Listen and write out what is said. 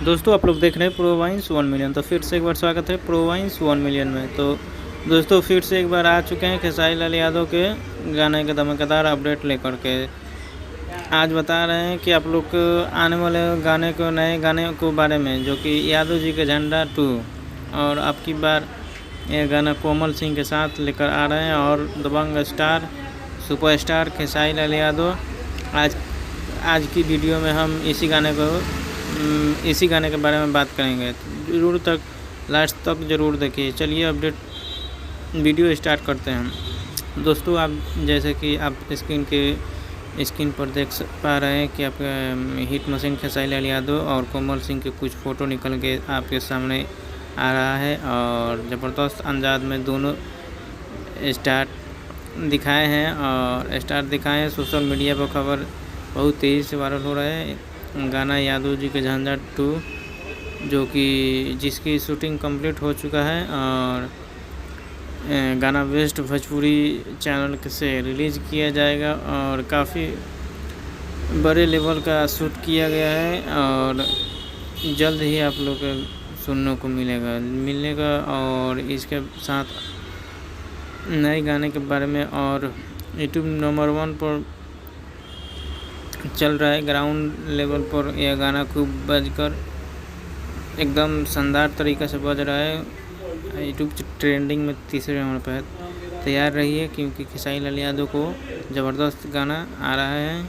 दोस्तों आप लोग देख रहे हैं प्रोवाइंस 1 मिलियन। तो फिर से एक बार स्वागत है प्रोवाइंस 1 मिलियन में। तो दोस्तों फिर से एक बार आ चुके हैं खेसारी लाल यादव के गाने के धमाकेदार अपडेट लेकर के। आज बता रहे हैं कि आप लोग को आने वाले गाने को, नए गाने को बारे में, जो कि यादव जी के झंडा 2, और अब की बार ये गाना कोमल सिंह के साथ लेकर आ रहे हैं। और दबंग स्टार सुपरस्टार खेसारी लाल यादव, आज की वीडियो में हम इसी गाने के बारे में बात करेंगे। जरूर तक लास्ट तक ज़रूर देखिए। चलिए अपडेट वीडियो स्टार्ट करते हैं। दोस्तों आप जैसे कि आप स्क्रीन पर देख पा रहे हैं कि आपका हिट मशीन खेसारी लाल यादव और कोमल सिंह के कुछ फ़ोटो निकल के आपके सामने आ रहा है। और ज़बरदस्त अंदाज में दोनों स्टार दिखाए हैं। सोशल मीडिया पर खबर बहुत तेज़ी से वायरल हो रहा है। गाना यादव जी के झंडा 2, जो कि जिसकी शूटिंग कंप्लीट हो चुका है, और गाना बेस्ट भोजपुरी चैनल से रिलीज़ किया जाएगा। और काफ़ी बड़े लेवल का शूट किया गया है, और जल्द ही आप लोग को सुनने को मिलेगा। और इसके साथ नए गाने के बारे में, और यूट्यूब नंबर 1 पर चल रहा है। ग्राउंड लेवल पर यह गाना खूब बजकर एकदम शानदार तरीक़े से बज रहा है। यूट्यूब ट्रेंडिंग में तीसरे नंबर पर है। तैयार रहिए, क्योंकि खेसारी लाल यादव को ज़बरदस्त गाना आ रहा है।